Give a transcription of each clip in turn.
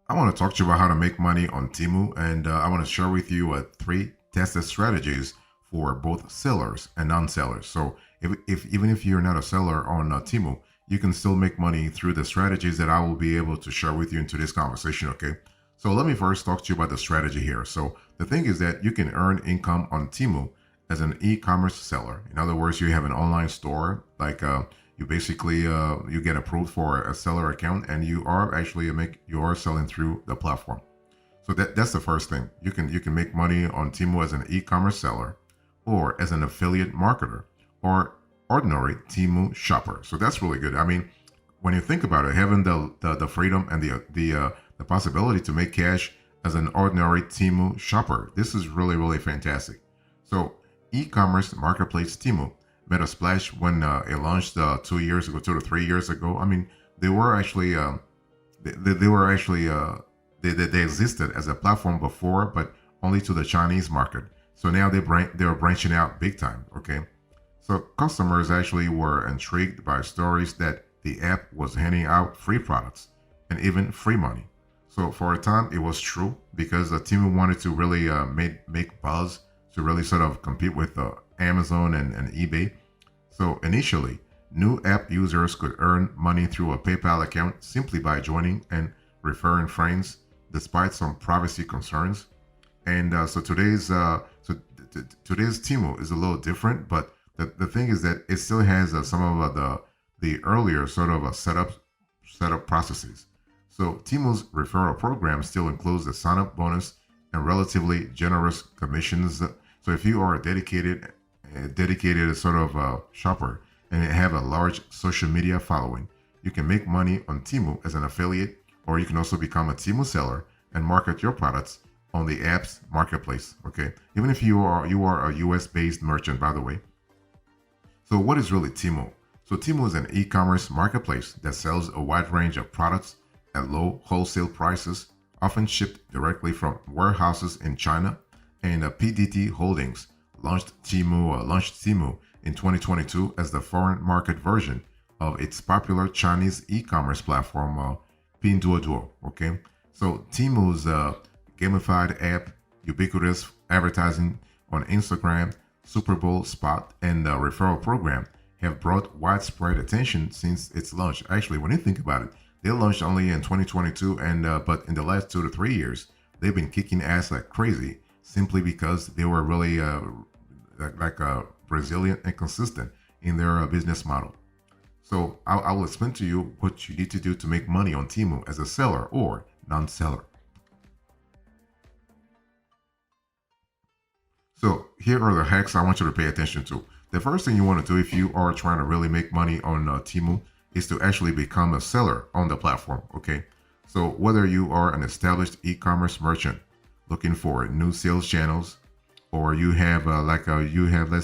I want to talk to you about how to make money on Temu, and I want to share with you three tested strategies for both sellers and non-sellers. So, if even if you're not a seller on Temu, you can still make money through the strategies that I will be able to share with you in today's conversation. Okay. So let me first talk to you about the strategy here. So the thing is that you can earn income on Temu as an e-commerce seller. In other words, you have an online store like you basically you get approved for a seller account and you are actually you are selling through the platform. So that's the first thing. You can make money on Temu as an e-commerce seller or as an affiliate marketer or ordinary Temu shopper. So that's really good. I mean, when you think about it, having the freedom and the possibility to make cash as an ordinary Temu shopper, this is really fantastic. So e-commerce marketplace Temu made a splash when it launched 2 years ago, 2 to 3 years ago. I mean, they were actually they were actually they existed as a platform before, but only to the Chinese market. So now they're branching out big time. Okay, so customers actually were intrigued by stories that the app was handing out free products and even free money. So for a time, it was true because the team wanted to really make buzz to really sort of compete with Amazon and eBay. So initially, new app users could earn money through a PayPal account simply by joining and referring friends, despite some privacy concerns. And today's Temu is a little different, but the thing is that it still has some of the earlier sort of setup processes. So Temu's referral program still includes a sign-up bonus and relatively generous commissions. So if you are a dedicated sort of shopper and have a large social media following, you can make money on Temu as an affiliate, or you can also become a Temu seller and market your products on the app's marketplace. Okay, even if you are a U.S. based merchant, by the way. So what is really Temu? So Temu is an e-commerce marketplace that sells a wide range of products at low wholesale prices, often shipped directly from warehouses in China. And PDT Holdings launched Temu in 2022 as the foreign market version of its popular Chinese e-commerce platform Pinduoduo. Okay, so Temu's gamified app, ubiquitous advertising on Instagram, Super Bowl spot, and referral program have brought widespread attention since its launch. Actually, when you think about it, they launched only in 2022, and but in the last 2 to 3 years, they've been kicking ass like crazy simply because they were really resilient and consistent in their business model. So I will explain to you what you need to do to make money on Temu as a seller or non-seller. So here are the hacks I want you to pay attention to. The first thing you want to do if you are trying to really make money on Temu is to actually become a seller on the platform. Okay, so whether you are an established e-commerce merchant looking for new sales channels, or you have let's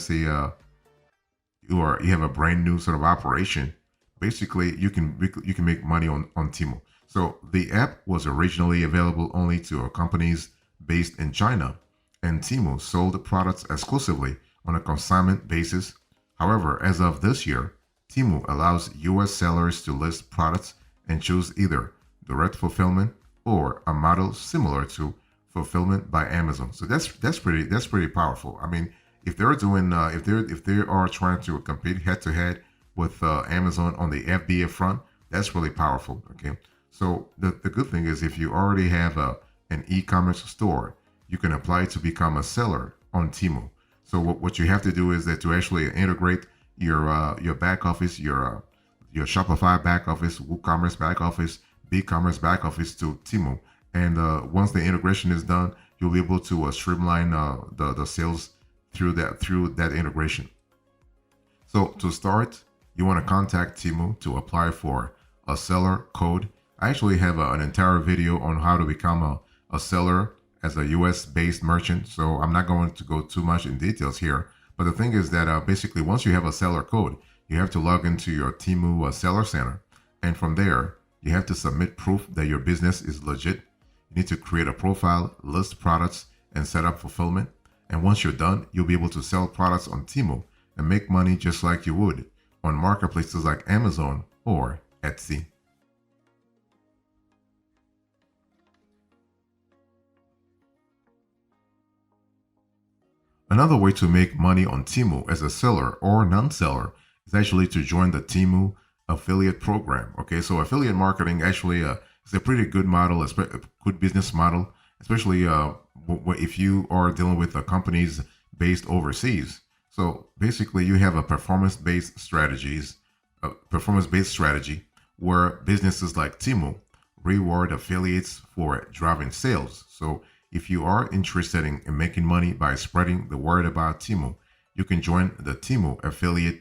say you have a brand new sort of operation, basically you can make money on Temu. So the app was originally available only to companies based in China, and Temu sold products exclusively on a consignment basis. However, as of this year, Temu allows US sellers to list products and choose either direct fulfillment or a model similar to fulfillment by Amazon. So that's pretty powerful. I mean, if they're doing if they are trying to compete head to head with Amazon on the FBA front, that's really powerful. Okay, so the good thing is if you already have an e-commerce store, you can apply to become a seller on Temu. So what you have to do is that to actually integrate your back office, your Shopify back office, WooCommerce back office, BigCommerce back office to Temu. And once the integration is done, you'll be able to streamline the sales through that integration. So to start, you want to contact Temu to apply for a seller code. I actually have an entire video on how to become a seller as a US based merchant. So I'm not going to go too much in details here. But the thing is that basically once you have a seller code, you have to log into your Temu Seller Center. And from there, you have to submit proof that your business is legit. You need to create a profile, list products, and set up fulfillment. And once you're done, you'll be able to sell products on Temu and make money just like you would on marketplaces like Amazon or Etsy. Another way to make money on Temu as a seller or non-seller is actually to join the Temu affiliate program. Okay, so affiliate marketing actually is a pretty good model, a good business model, especially if you are dealing with companies based overseas. So basically, you have a performance-based strategy where businesses like Temu reward affiliates for driving sales. So if you are interested in making money by spreading the word about Temu, you can join the Temu affiliate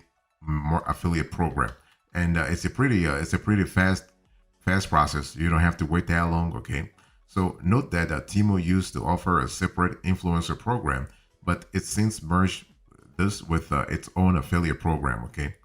program, and it's a pretty fast process. You don't have to wait that long. Okay, so note that Temu used to offer a separate influencer program, but it's since merged this with its own affiliate program. Okay,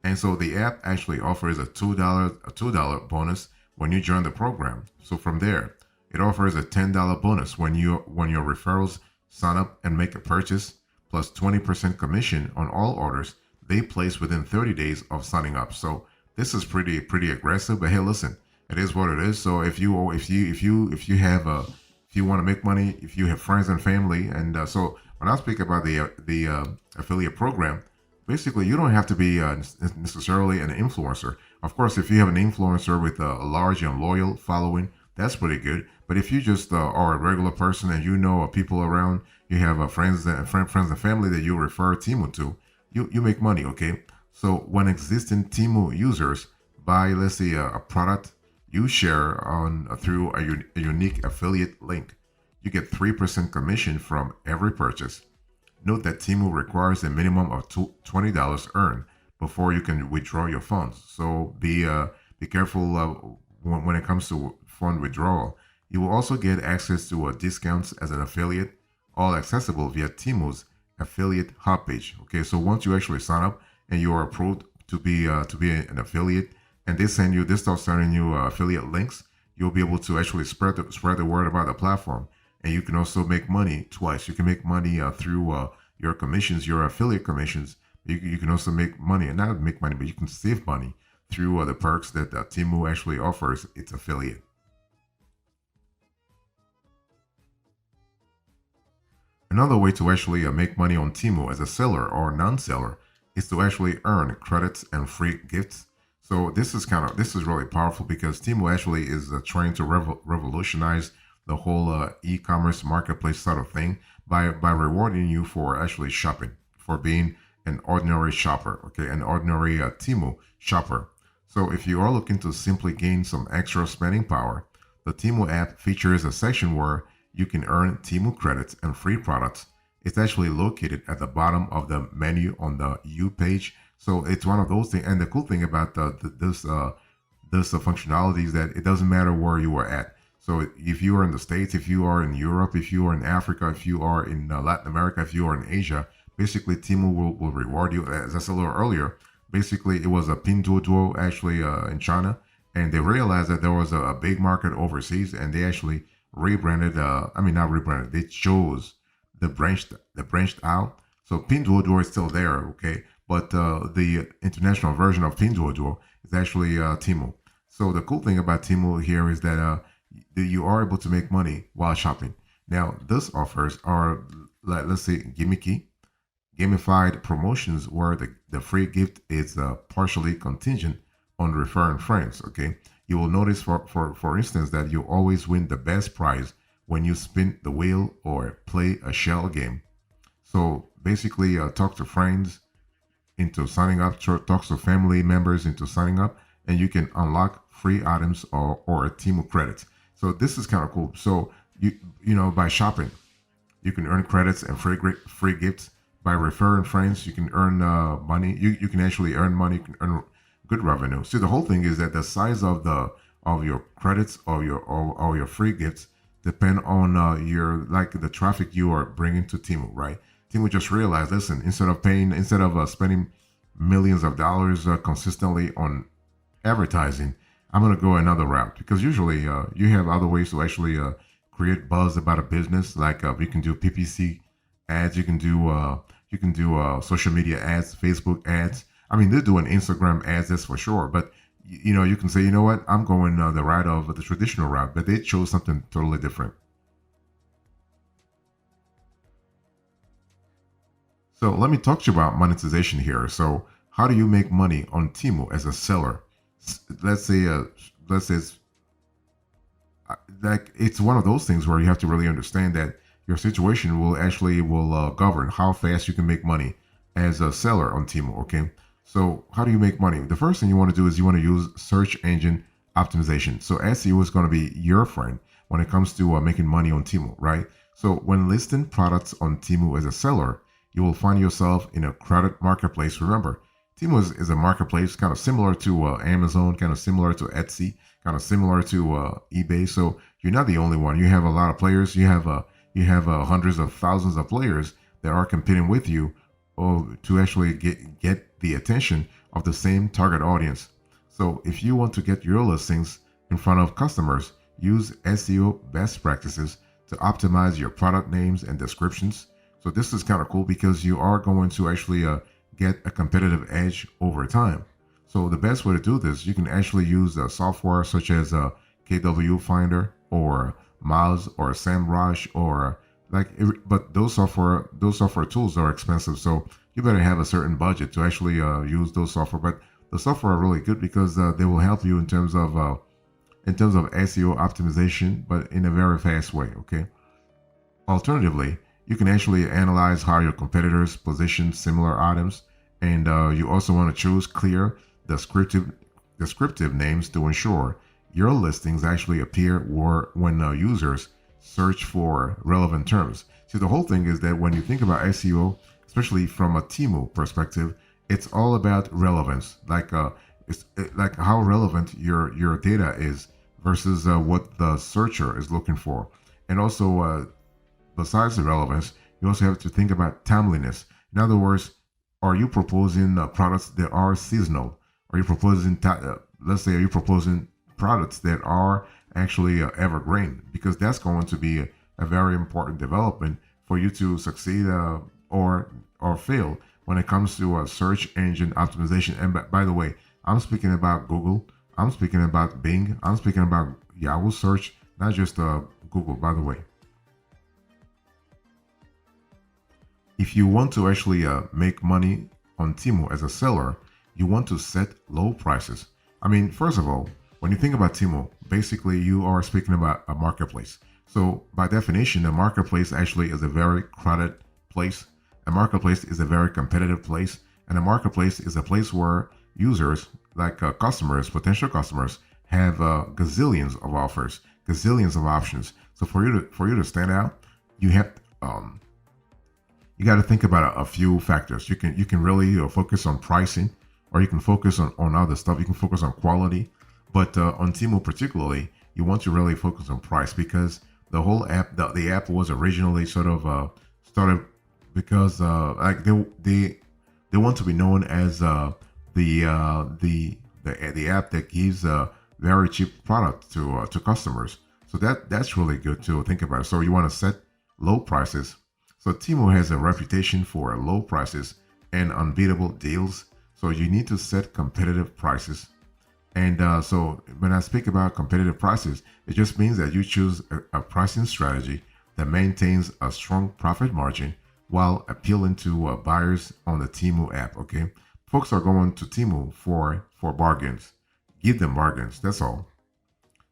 and so the app actually offers a $2 bonus when you join the program. So from there, it offers a $10 bonus when your referrals sign up and make a purchase, plus 20% commission on all orders they place within 30 days of signing up. So this is pretty aggressive. But hey, listen, it is what it is. So if you want to make money, if you have friends and family, and so when I speak about the affiliate program, basically you don't have to be necessarily an influencer. Of course, if you have an influencer with a large and loyal following, that's pretty good. But if you just are a regular person and you know people around, you have friends and family that you refer Temu to, you make money. Okay, so when existing Temu users buy, let's say, a product you share on through a unique affiliate link, you get 3% commission from every purchase. Note that Temu requires a minimum of $20 earned before you can withdraw your funds. So be careful when it comes to fund withdrawal. You will also get access to discounts as an affiliate, all accessible via Temu's affiliate hub page. Okay, so once you actually sign up and you are approved to be an affiliate, and they start sending you affiliate links, you'll be able to actually spread the word about the platform, and you can also make money twice. You can make money through your commissions, your affiliate commissions. You can also make money, and not make money, but you can save money through the perks that Temu actually offers its affiliate. Another way to actually make money on Temu as a seller or non-seller is to actually earn credits and free gifts. So this is really powerful because Temu actually is trying to revolutionize the whole e-commerce marketplace sort of thing by rewarding you for actually shopping, for being an ordinary shopper, okay, an ordinary Temu shopper. So if you are looking to simply gain some extra spending power, the Temu app features a section where you can earn Temu credits and free products. It's actually located at the bottom of the menu on the U page. So it's one of those things. And the cool thing about this functionality is that it doesn't matter where you are at. So if you are in the States, if you are in Europe, if you are in Africa, if you are in Latin America, if you are in Asia, basically Temu will reward you. As I said a little earlier, basically it was a Pinduoduo actually in China, and they realized that there was a big market overseas, and they actually rebranded. I mean, not rebranded. They chose the branched out. So Pinduoduo is still there, okay, but the international version of Pinduoduo is actually Temu. So the cool thing about Temu here is that you are able to make money while shopping. Now, these offers are, like, let's say, gamified promotions where the free gift is partially contingent on referring friends. Okay, you will notice, for instance, that you always win the best prize when you spin the wheel or play a shell game. So basically, talk to friends into signing up, talk to family members into signing up, and you can unlock free items or Temu credits. So this is kind of cool. So by shopping, you can earn credits and free gifts. By referring friends, you can earn money. You can actually earn money. You can earn good revenue. See, the whole thing is that the size of your credits or your free gifts depend on the traffic you are bringing to Temu, right? Temu just realized, listen, instead of spending millions of dollars consistently on advertising, I'm gonna go another route, because usually you have other ways to actually create buzz about a business. Like you can do PPC ads, you can do social media ads, Facebook ads. I mean, they're doing Instagram ads, that's for sure. But you can say, you know what, I'm going the route of the traditional route, but they chose something totally different. So let me talk to you about monetization here. So how do you make money on Temu as a seller? Let's say, let's say like it's one of those things where you have to really understand that your situation will govern how fast you can make money as a seller on Temu. Okay, so how do you make money? The first thing you want to do is you want to use search engine optimization. So SEO is going to be your friend when it comes to making money on Temu, right? So when listing products on Temu as a seller, you will find yourself in a crowded marketplace. Remember, Temu is a marketplace kind of similar to Amazon, kind of similar to Etsy, kind of similar to eBay. So you're not the only one. You have a lot of players. You have hundreds of thousands of players that are competing with you to actually get the attention of the same target audience. So if you want to get your listings in front of customers, use SEO best practices to optimize your product names and descriptions. So this is kind of cool because you are going to actually get a competitive edge over time. So the best way to do this, you can actually use software such as KW Finder or Moz or SEMrush or but those software tools are expensive. So you better have a certain budget to actually use those software. But the software are really good because they will help you in terms of SEO optimization, but in a very fast way. Okay. Alternatively, you can actually analyze how your competitors position similar items, and you also want to choose clear, descriptive, descriptive names to ensure your listings actually appear when users search for relevant terms. See, the whole thing is that when you think about SEO, especially from a Temu perspective, it's all about relevance, like how relevant your data is versus what the searcher is looking for, and also besides the relevance, you also have to think about timeliness. In other words, are you proposing products that are seasonal? Are you proposing, let's say, are you proposing products that are actually evergreen? Because that's going to be a very important development for you to succeed or fail when it comes to search engine optimization. And by the way, I'm speaking about Google. I'm speaking about Bing. I'm speaking about Yahoo search, not just Google, by the way. If you want to actually make money on Temu as a seller, you want to set low prices. I mean, first of all, when you think about Temu, basically you are speaking about a marketplace. So by definition, a marketplace actually is a very crowded place. A marketplace is a very competitive place, and a marketplace is a place where users, like potential customers, have gazillions of offers, gazillions of options. So for you to stand out, you have you got to think about a few factors. You can really focus on pricing, or you can focus on other stuff. You can focus on quality, but on Temu particularly, you want to really focus on price because the whole app, the app was originally sort of started because like they want to be known as the app that gives a very cheap product to customers. So that's really good to think about. So you want to set low prices. So Temu has a reputation for low prices and unbeatable deals. So you need to set competitive prices. And so when I speak about competitive prices, it just means that you choose a pricing strategy that maintains a strong profit margin while appealing to buyers on the Temu app. Okay, folks are going to Temu for bargains. Give them bargains. That's all.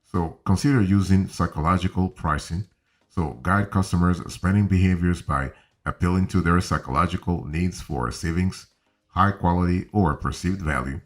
So consider using psychological pricing. So guide customers' spending behaviors by appealing to their psychological needs for savings, high quality, or perceived value.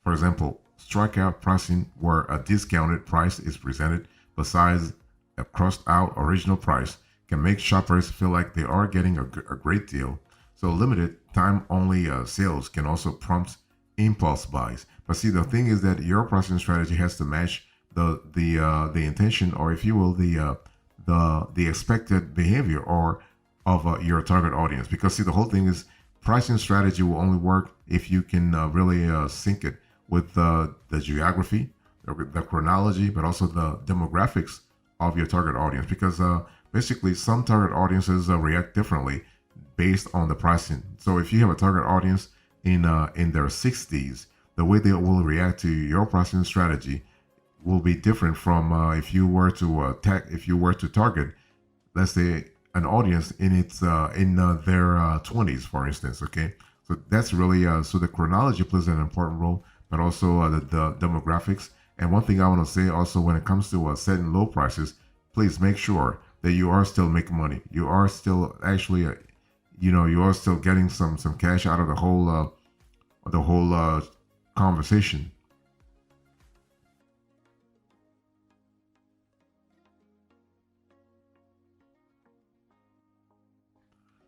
For example, strikeout pricing where a discounted price is presented besides a crossed out original price can make shoppers feel like they are getting a great deal. So limited time only sales can also prompt impulse buys. But see, the thing is that your pricing strategy has to match the intention, or if you will, the expected behavior or of your target audience. Because see, the whole thing is pricing strategy will only work if you can really sync it with the geography, the chronology, but also the demographics of your target audience. Because basically, some target audiences react differently based on the pricing. So if you have a target audience in their 60s, the way they will react to your pricing strategy will be different from if you were to target, let's say, an audience in their 20s, for instance. Okay, so that's really so the chronology plays an important role, but also the demographics. And one thing I want to say also when it comes to setting low prices, please make sure that you are still making money. You are still actually, you are still getting some cash out of the whole conversation.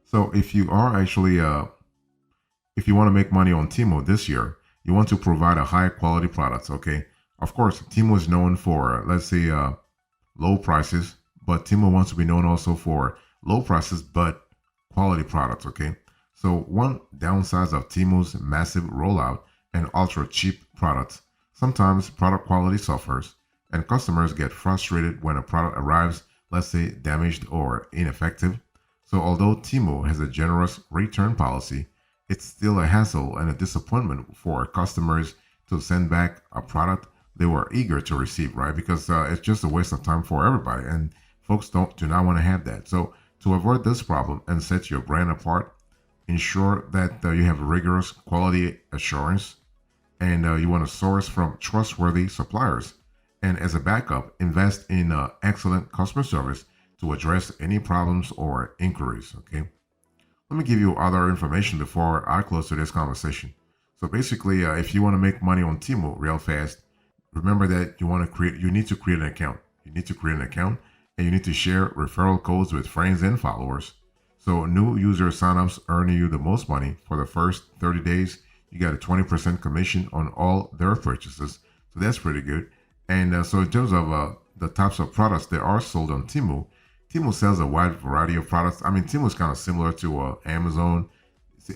So if you want to make money on Temu this year, you want to provide a high quality product. Okay, of course, Temu is known for let's say low prices, but Temu wants to be known also for low prices but quality products. Okay, so one downside of Temu's massive rollout and ultra cheap products, sometimes product quality suffers, and customers get frustrated when a product arrives, let's say damaged or ineffective. So although Temu has a generous return policy, it's still a hassle and a disappointment for customers to send back a product they were eager to receive, right? Because it's just a waste of time for everybody, and folks do not want to have that. So to avoid this problem and set your brand apart, ensure that you have rigorous quality assurance, and you want to source from trustworthy suppliers. And as a backup, invest in excellent customer service to address any problems or inquiries. Okay. Let me give you other information before I close to this conversation. So basically, if you want to make money on Temu real fast, remember that you need to create an account. You need to create an account and you need to share referral codes with friends and followers. So new user signups earn you the most money for the first 30 days. You got a 20% commission on all their purchases. So that's pretty good. And so in terms of the types of products that are sold on Temu sells a wide variety of products. I mean, Temu is kind of similar to Amazon.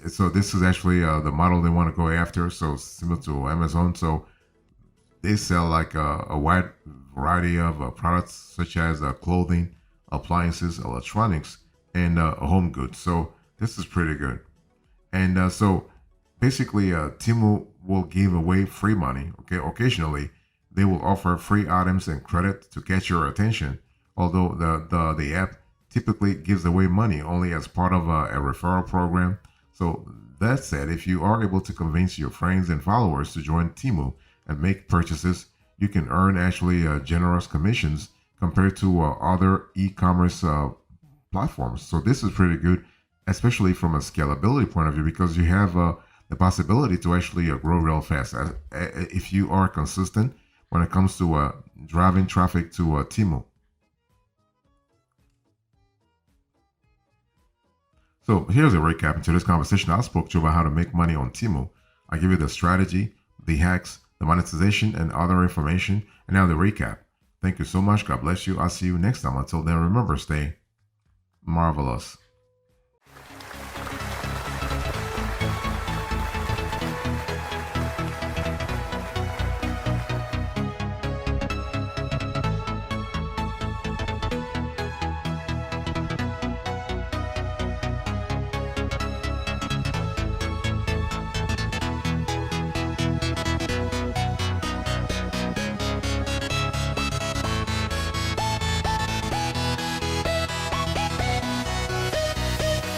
So this is actually the model they want to go after. So similar to Amazon. So they sell like a wide variety of products such as clothing, appliances, electronics, and home goods. So this is pretty good. And so basically, Temu will give away free money. Okay, occasionally they will offer free items and credit to catch your attention. Although the app typically gives away money only as part of a referral program. So that said, if you are able to convince your friends and followers to join Temu and make purchases, you can earn actually generous commissions compared to other e-commerce platforms. So this is pretty good, especially from a scalability point of view, because you have the possibility to actually grow real fast if you are consistent when it comes to driving traffic to Temu. So here's a recap into this conversation. I spoke to you about how to make money on Temu. I give you the strategy, the hacks, the monetization, and other information, and now the recap. Thank you so much. God bless you. I'll see you next time. Until then, remember, stay marvelous.